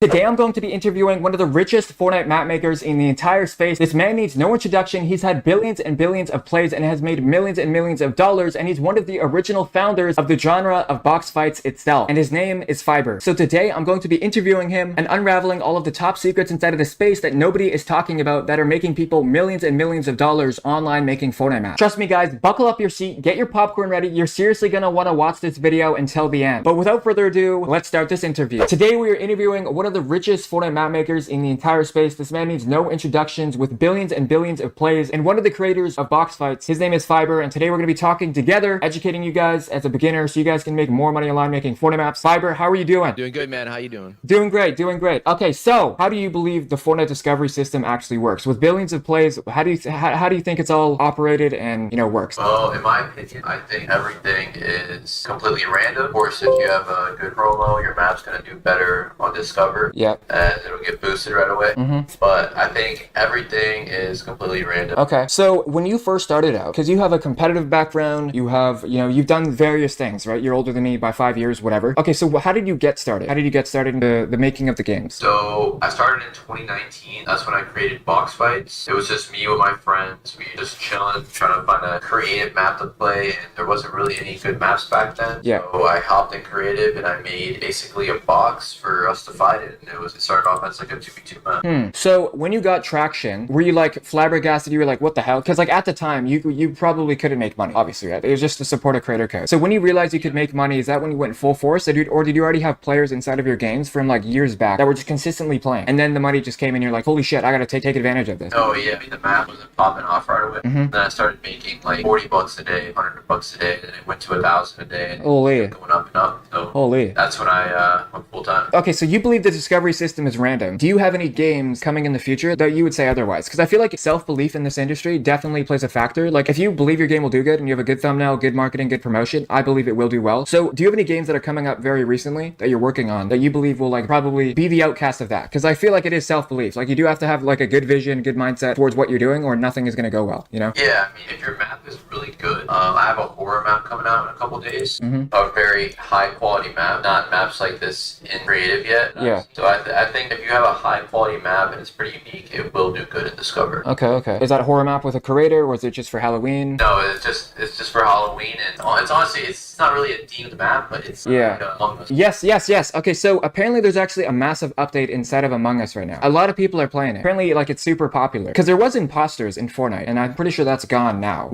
Today I'm going to be interviewing one of the richest Fortnite map makers in the entire space. This man needs no introduction. He's had billions and billions of plays and has made millions and millions of dollars, and he's one of the original founders of the genre of box fights itself, and his name is Fiber. So today I'm going to be interviewing him and unraveling all of the top secrets inside of the space that nobody is talking about that are making people millions and millions of dollars online making Fortnite maps. Trust me guys, buckle up your seat, get your popcorn ready. You're seriously gonna want to watch this video until the end. But without further ado, let's start this interview. Today we are interviewing one of the richest Fortnite map makers in the entire space. This man needs no introductions with billions and billions of plays, and one of the creators of box fights. His name is Fiber, and today we're going to be talking together, educating you guys as a beginner so you guys can make more money online making Fortnite maps. Fiber, how are you doing? Doing good, man. How you doing? Doing great, doing great. Okay, so how do you believe the Fortnite discovery system actually works? With billions of plays, how do you think it's all operated and, works? Well, in my opinion, I think everything is completely random. Of course, if you have a good promo, your map's going to do better on Discover. Yep. And it'll get boosted right away. But I think everything is completely random. Okay, so when you first started out, because you have a competitive background, you have, you've done various things, right? You're older than me by 5 years, whatever. Okay, so how did you get started? How did you get started in the making of the games? So I started in 2019. That's when I created box fights. It was just me with my friends. We were just chilling, trying to find a creative map to play, and there wasn't really any good maps back then. Yeah. So I hopped in creative and I made basically a box for us to fight it. And it started off as like a 2v2 map. So when you got traction, were you like flabbergasted? You were like, what the hell? Because like at the time, you probably couldn't make money, obviously, right? It was just to support a creator code. So when you realized you could make money, is that when you went full force? Or did you already have players inside of your games from like years back that were just consistently playing? And then the money just came and you're like, holy shit, I gotta take advantage of this. Oh yeah, I mean the map wasn't popping off right away. Then I started making like 40 bucks a day, 100 bucks a day, and then it went to 1,000 a day. And Holy. going up and up. So Holy. that's when I went full time. Okay, so you believe the discovery system is random. Do you have any games coming in the future that you would say otherwise? Because I feel like self-belief in this industry definitely plays a factor. Like if you believe your game will do good and you have a good thumbnail, good marketing, good promotion, I believe it will do well. So do you have any games that are coming up very recently that you're working on that you believe will like probably be the outcast of that? Because I feel like it is self-belief. Like you do have to have like a good vision, good mindset towards what you're doing, or nothing is going to go well, Yeah, I mean if your map is really good, I have a horror map coming out in a couple days. A very high quality map, not maps like this in creative yet. Yeah. So I think if you have a high quality map and it's pretty unique, it will do good in Discover. Okay. Is that a horror map with a creator, or is it just for Halloween? No, it's just for Halloween, and it's honestly it's not really a themed map, but it's like Among Us. Yes. Okay, so apparently there's actually a massive update inside of Among Us right now. A lot of people are playing it. Apparently, like it's super popular because there was imposters in Fortnite, and I'm pretty sure that's gone now.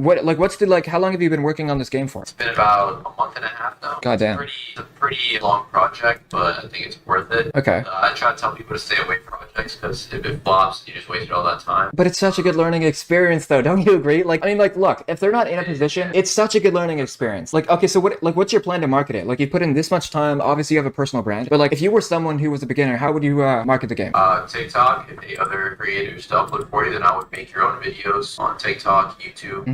How long have you been working on this game for? It's been about a month and a half now. Goddamn. It's a pretty long project, but I think it's worth it. Okay. I try to tell people to stay away from projects because if it flops, you just wasted all that time. But it's such a good learning experience, though. Don't you agree? Look, if they're not in a position, it's such a good learning experience. Like, okay, so what's your plan to market it? Like, you put in this much time. Obviously, you have a personal brand, but like, if you were someone who was a beginner, how would you market the game? TikTok. If the other creators to upload for you, then I would make your own videos on TikTok, YouTube,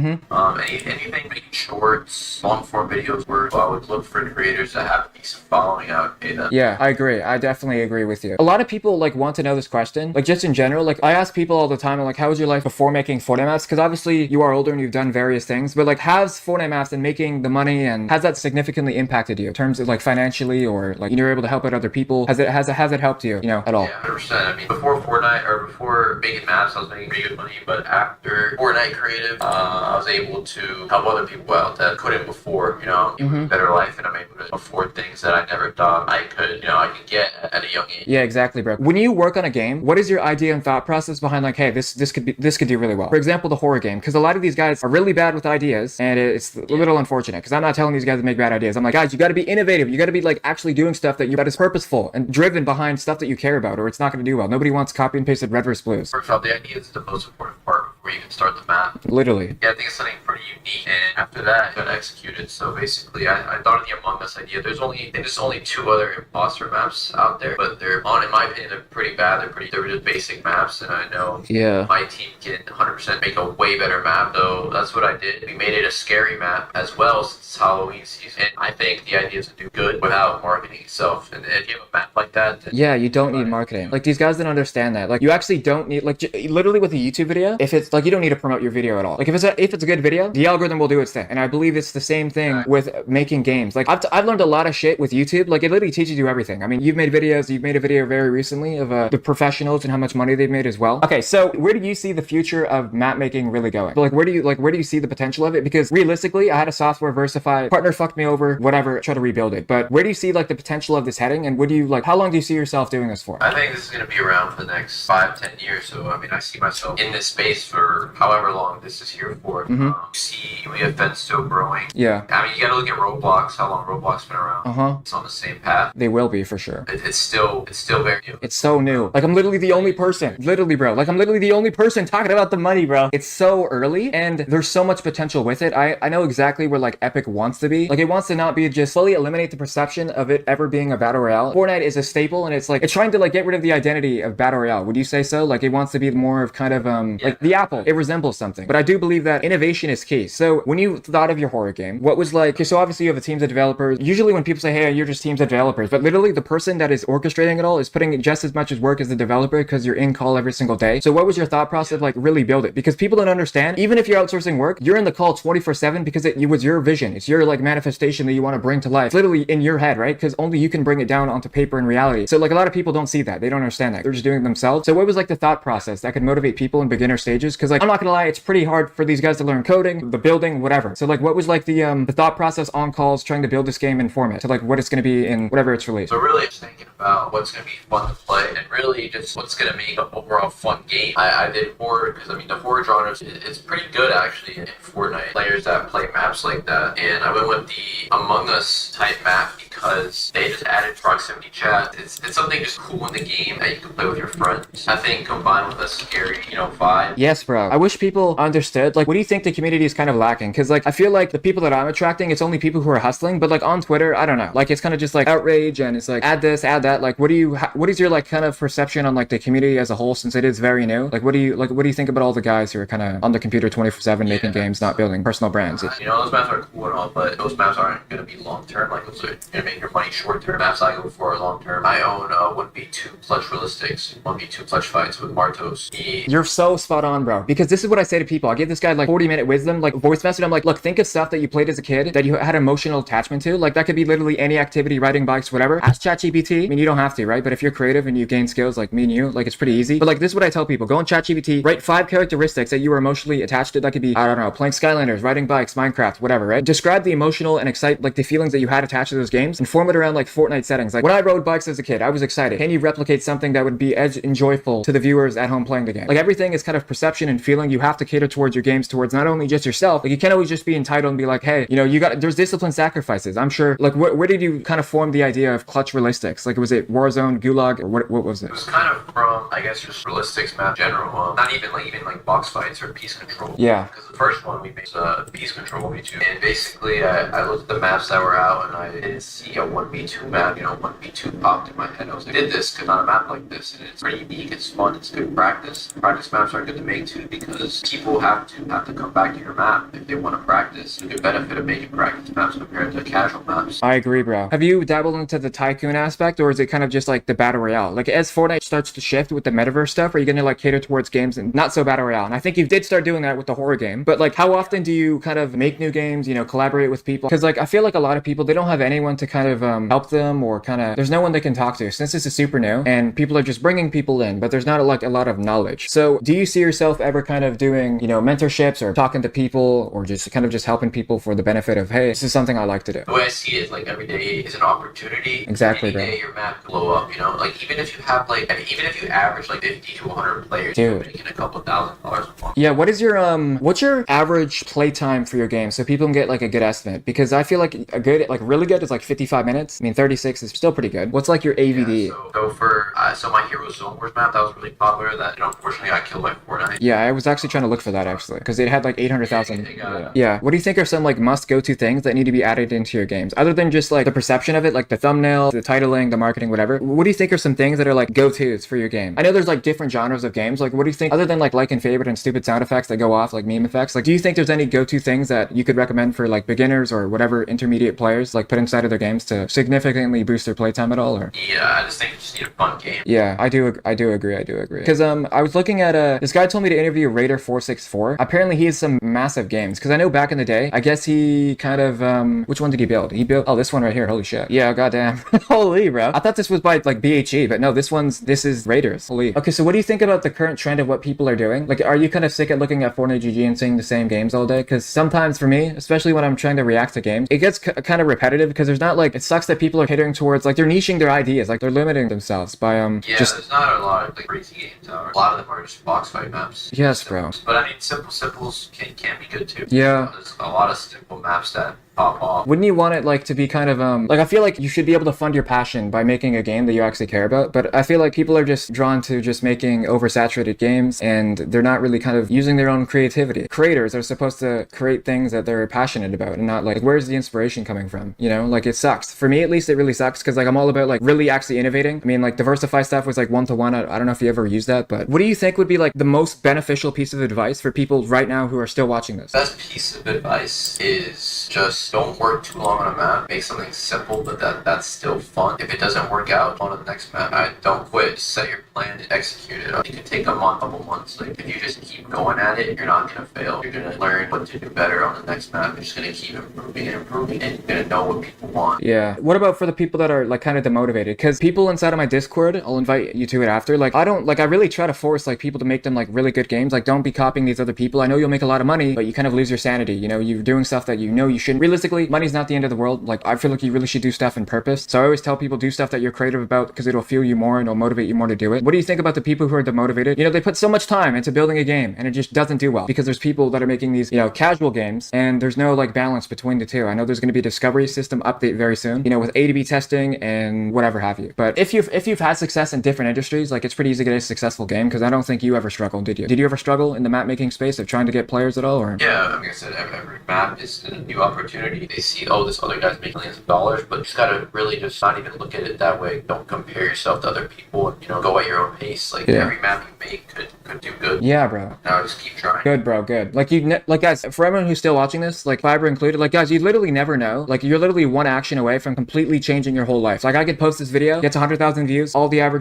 anything, making shorts, long form videos. Where I would look for creators that have a decent following. I would pay them. Yeah, I agree. I definitely agree with you. A lot of people like want to know this question, like just in general. Like I ask people all the time, like, how was your life before making Fortnite maps? Because obviously you are older and you've done various things, but like, has Fortnite maps and making the money, and has that significantly impacted you in terms of like financially, or like you're able to help out other people? Has it helped you, at all? Yeah, 100%. I mean, before Fortnite or before making maps, I was making pretty good money, but after Fortnite Creative, I was able to help other people out that couldn't before, give a better life, and I'm able to afford things that I never thought I could, I could get at a young age. Yeah, exactly, bro. When you work on a game, what is your idea and thought process behind like, hey, this could do really well? For example, the horror game, because a lot of these guys are really bad with ideas, and it's a little unfortunate, because I'm not telling these guys to make bad ideas. I'm like, guys, you got to be innovative. You got to be like actually doing stuff that is purposeful and driven behind stuff that you care about, or it's not going to do well. Nobody wants copy and pasted red versus blues. First off, the idea is the most important part before you can start the map. Literally. Yeah, I think it's something pretty unique, and after that, I got to execute it. So basically, I thought of the Among Us idea. There's only 2 other imposter maps out there, but in my opinion, they're pretty bad. They're just basic maps, and I know my team can 100% make a way better map. So that's what I did. We made it a scary map as well, since it's Halloween season. And I think the idea is to do good without marketing itself. And if you have a map like that, then you don't need marketing. Like these guys don't understand that. Like you actually don't need literally with a YouTube video. If it's like you don't need to promote your video at all. Like if it's a good video, the algorithm will do its thing. And I believe it's the same thing with making games. Like I've learned a lot of shit with YouTube. Like it literally teaches you everything. I mean, you've made videos. You've made a video very very recently of the professionals and how much money they've made as well. Okay, so where do you see the future of map making really going? Like where do you see the potential of it? Because realistically, I had a software Verseify partner fucked me over, whatever, try to rebuild it. But where do you see like the potential of this heading, and what do you like? How long do you see yourself doing this for? I think this is going to be around for the next 5-10 years. So I mean, I see myself in this space for however long this is here for. You see UEFN still growing. Yeah. I mean, you got to look at Roblox. How long Roblox been around? It's on the same path. They will be for sure. It's still very new. It's so new. Like I'm literally the only person, literally, bro. Like I'm literally the only person talking about the money, bro. It's so early, and there's so much potential with it. I know exactly where like Epic wants to be. Like it wants to not be just fully eliminate the perception of it ever being a battle royale. Fortnite is a staple, and it's like it's trying to like get rid of the identity of battle royale. Would you say so? Like it wants to be more of kind of like the Apple. It resembles something. But I do believe that innovation is key. So when you thought of your horror game, what was like? Okay, so obviously you have a teams of developers. Usually when people say, "Hey, you're just teams of developers," but literally the person that is orchestrating it all is putting just as much as work as the developer because you're in call every single day. So what was your thought process like really build it? Because people don't understand, even if you're outsourcing work, you're in the call 24/7 because it was your vision. It's your like manifestation that you want to bring to life. It's literally in your head, right? Because only you can bring it down onto paper in reality. So like a lot of people don't see that. They don't understand that. They're just doing it themselves. So what was like the thought process that could motivate people in beginner stages? Because like I'm not gonna lie, it's pretty hard for these guys to learn coding, the building, whatever. So like what was like the thought process on calls trying to build this game in format to like what it's gonna be in whatever it's released? So really just thinking about what's going to be fun to play and really just what's going to make an overall fun game. I did horror because I mean the horror genre it's pretty good actually in Fortnite. Players that play maps like that, and I went with the Among Us type map because they just added proximity chat. It's something just cool in the game that you can play with your friends. I think combined with a scary vibe. Yes, bro. I wish people understood. Like, what do you think the community is kind of lacking? Because like I feel like the people that I'm attracting, it's only people who are hustling. But like on Twitter, I don't know. Like it's kind of just like outrage and it's like add this, add that. Like what is your like kind of perception on like the community as a whole since it is very new? Like what do you think about all the guys who are kind of on the computer 24/7 making games, not building personal brands? Those maps are cool and all, but those maps aren't going to be long term. Like those are going to make your money short term. Maps I go for are long term. I own 1v2 clutch realistics, 1v2 clutch fights with Martos. You're so spot on, bro. Because this is what I say to people. I give this guy like 40-minute wisdom, like voice message. I'm like, look, think of stuff that you played as a kid that you had emotional attachment to. Like that could be literally any activity, riding bikes, whatever. Ask ChatGPT. I mean, you don't have to, right? But if you're creative and you gain skills like me and you, like it's pretty easy. But like this is what I tell people. Go on ChatGPT, write 5 characteristics that you were emotionally attached to. That could be, I don't know, playing Skylanders, riding bikes, Minecraft, whatever, right? Describe the emotional and like the feelings that you had attached to those games and form it around like Fortnite settings. Like when I rode bikes as a kid, I was excited. Can you replicate something that would be as enjoyable to the viewers at home playing the game? Like everything is kind of perception and feeling. You have to cater towards your games, towards not only just yourself. Like you can't always just be entitled and be like, hey, there's discipline sacrifices. I'm sure. Like where did you kind of form the idea of clutch realistics? Like was it Warzone, Gulag, or what was it? It was kind of from, I guess, just realistics map in general. Not even like box fights or peace control. Yeah. Because the first one we made was peace control 1v2. And basically I looked at the maps that were out and I didn't see a 1v2 map. 1v2 popped in my head. I was like, I did this because on a map like this, and it's pretty unique. It's fun. It's good practice. Practice maps are good to make too because people have to come back to your map if they want to practice. The good benefit of making practice maps compared to casual maps. I agree, bro. Have you dabbled into the tycoon aspect, or is it kind of just like the battle royale? Like as Fortnite starts to shift with the metaverse stuff, are you gonna like cater towards games and not so battle royale? And I think you did start doing that with the horror game. But like, how often do you kind of make new games? Collaborate with people? Because like I feel like a lot of people, they don't have anyone to kind of help them, or kind of there's no one they can talk to since this is super new and people are just bringing people in, but there's not a lot of knowledge. So do you see yourself ever kind of doing mentorships or talking to people or just kind of just helping people for the benefit of, hey, this is something I like to do? The way I see it is like every day is an opportunity. Exactly, any bro. day your map can blow up. Like even if you have even if you average like 50 to 100 players, dude, you're making a couple $1,000 a month. Yeah, what's your average play time for your game so people can get like a good estimate? Because I feel like a good, like really good is like 55 minutes. I mean, 36 is still pretty good. What's like your AVD? Yeah, so go for my hero Zone Wars map that was really popular. That unfortunately got killed by Fortnite. Yeah, I was actually trying to look for that actually because it had like 800,000. Yeah. What do you think are some like must go to things that need to be added into your games other than just like the perception of it, like the thumbnail, the titling, the marketing, whatever? What do you think are some things that are like go tos for your game? I know there's like different genres of games. Like what do you think other than like and favorite and stupid sound effects that go off like meme effects? Like do you think there's any go to things that you could recommend for like beginners or whatever intermediate players like put inside of their game? games to significantly boost their playtime at all, or? Yeah, I just think you just need a fun game. Yeah, I do agree. Because I was looking at this guy told me to interview Raider464. Apparently he has some massive games. Because I know back in the day, I guess he kind of which one did he build? He built this one right here. Holy shit. Yeah, goddamn. Holy, bro. I thought this was by like BHE, but no, this is Raiders. Holy. Okay, so what do you think about the current trend of what people are doing? Like, are you kind of sick at looking at Fortnite GG and seeing the same games all day? Because sometimes for me, especially when I'm trying to react to games, it gets kind of repetitive because there's not like, it sucks that people are catering towards like they're niching their ideas, like they're limiting themselves by yeah, there's not a lot of like crazy games out. A lot of them are just box fight maps. Yes, bro. But I mean, simples can be good too. Yeah. There's a lot of simple maps that pop off. Wouldn't you want it like to be kind of like, I feel like you should be able to fund your passion by making a game that you actually care about, but I feel like people are just drawn to just making oversaturated games and they're not really kind of using their own creativity. Creators are supposed to create things that they're passionate about and not like, where's the inspiration coming from? You know, like it sucks. For me at least, it really sucks because like I'm all about like really actually innovating. I mean, like the Verseify stuff was like 1-to-1. I don't know if you ever used that, but what do you think would be like the most beneficial piece of advice for people right now who are still watching this? Best piece of advice is just don't work too long on a map. Make something simple, but that's still fun. If it doesn't work out, on to the next map. Don't quit. Just set your plan and execute it. It can take a month, couple months. Like if you just keep going at it, you're not gonna fail. You're gonna learn what to do better on the next map. You're just gonna keep improving and improving, and you're gonna know what people want. Yeah. What about for the people that are like kind of demotivated? Because people inside of my Discord, I'll invite you to it after. Like I really try to force like people to make them like really good games. Like don't be copying these other people. I know you'll make a lot of money, but you kind of lose your sanity. You know, you're doing stuff that you know you shouldn't. Realistically, money's not the end of the world. Like I feel like you really should do stuff in purpose. So I always tell people do stuff that you're creative about because it'll fuel you more and it'll motivate you more to do it. What do you think about the people who are demotivated? You know, they put so much time into building a game and it just doesn't do well because there's people that are making these, you know, casual games and there's no like balance between the two. I know there's going to be a discovery system update very soon, you know, with A/B testing and whatever have you. But if you've had success in different industries, like it's pretty easy to get a successful game because I don't think you ever struggled, did you? Did you ever struggle in the map making space of trying to get players at all? Or? Yeah, like I said, every map is a new opportunity. They see, oh, this other guy's making millions of dollars, but you just gotta really just not even look at it that way. Don't compare yourself to other people and, you know, go at your own pace. Like every map you make could do good. Yeah, bro. Now just keep trying. Good, bro. Good. Like like guys, for everyone who's still watching this, like Fiber included, like guys, you literally never know. Like you're literally one action away from completely changing your whole life. Like I could post this video, gets 100,000 views, all the other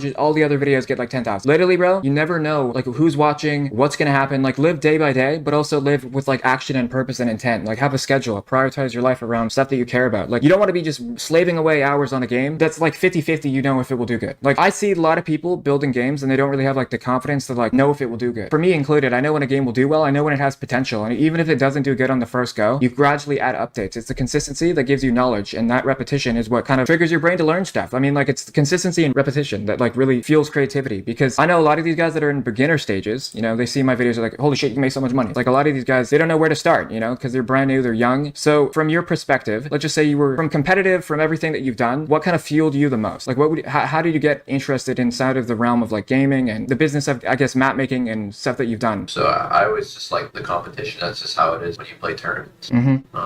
videos get like 10,000. Literally, bro, you never know like who's watching, what's gonna happen. Like live day by day, but also live with like action and purpose and intent. Like have a schedule, prioritize your life around stuff that you care about. Like you don't want to be just slaving away hours on a game that's like 50-50, you know, if it will do good. Like I see a lot of people building games and they don't really have like the confidence to like know if it will do good. For me included, I know when a game will do well, I know when it has potential, and even if it doesn't do good on the first go, you gradually add updates. It's the consistency that gives you knowledge, and that repetition is what kind of triggers your brain to learn stuff. I mean, like it's the consistency and repetition that like really fuels creativity, because I know a lot of these guys that are in beginner stages, you know, they see my videos, are like, holy shit, you can make so much money. It's like a lot of these guys, they don't know where to start, you know, because they're brand new, they're young. So from your perspective, let's just say you were from competitive, from everything that you've done, what kind of fueled you the most? Like how did you get interested inside of the realm of like gaming and the business of, I guess, map making and stuff that you've done? So I always just like the competition. That's just how it is when you play tournaments.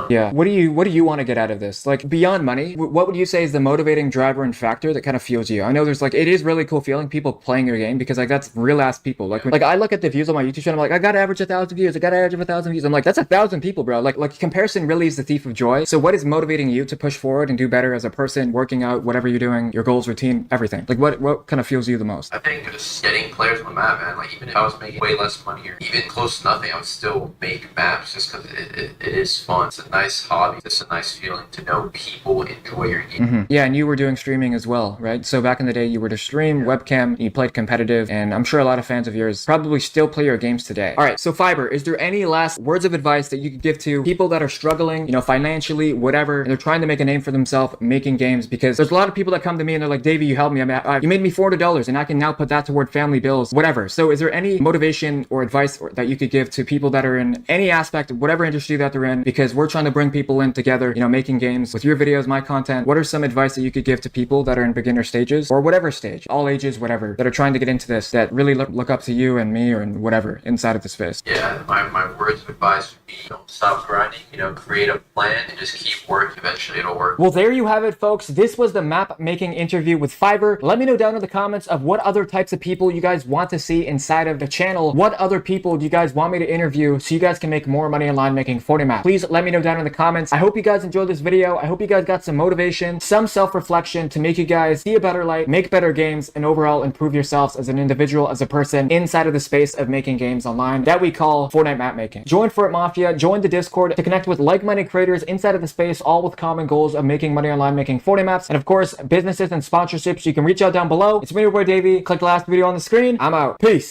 Yeah. What do you want to get out of this? Like beyond money, what would you say is the motivating driver and factor that kind of fuels you? I know there's like, it is really cool feeling people playing your game because like that's real ass people. Like I look at the views on my YouTube channel, I'm like, I gotta average 1,000 views. I gotta average 1,000 views. I'm like, that's 1,000 people, bro. Like comparison really is the thief of joy. So what is motivating you to push forward and do better as a person, working out, whatever you're doing, your goals, routine, everything? Like what kind of fuels you the most? I think just getting players on the map, man. Like even if I was making way less money or even close to nothing, I would still make maps just because it is fun. It's a nice hobby. It's a nice feeling to know people enjoy your game. Yeah, and you were doing streaming as well, right? So back in the day, you were to stream, webcam, you played competitive, and I'm sure a lot of fans of yours probably still play your games today. All right, so Fiber, is there any last words of advice that you could give to people that are struggling, you know, financially, whatever, and they're trying to make a name for themselves making games? Because there's a lot of people that come to me and they're like, Davey, you helped me. You made me $400 and I can now put that toward family bills, whatever. So is there any motivation or advice that you could give to people that are in any aspect of whatever industry that they're in? Because we're trying to bring people in together, you know, making games with your videos, my content. What are some advice that you could give to people that are in beginner stages or whatever stage, all ages, whatever, that are trying to get into this, that really look up to you and me or whatever inside of the space? Yeah, my words of advice would be, don't stop grinding, you know, create a plan and just keep working. Eventually it'll work. Well, there you have it, folks. This was the map making interview with Fiber. Let me know down in the comments of what other types of people you guys want to see inside inside of the channel, what other people do you guys want me to interview so you guys can make more money online making Fortnite Maps. Please let me know down in the comments. I hope you guys enjoyed this video. I hope you guys got some motivation, some self-reflection to make you guys see a better light, make better games, and overall improve yourselves as an individual, as a person inside of the space of making games online that we call Fortnite map making. Join Fort Mafia, join the Discord to connect with like-minded creators inside of the space, all with common goals of making money online making Fortnite maps, and of course businesses and sponsorships. You can reach out down below. It's me, your boy Davey. Click the last video on the screen. I'm out. Peace.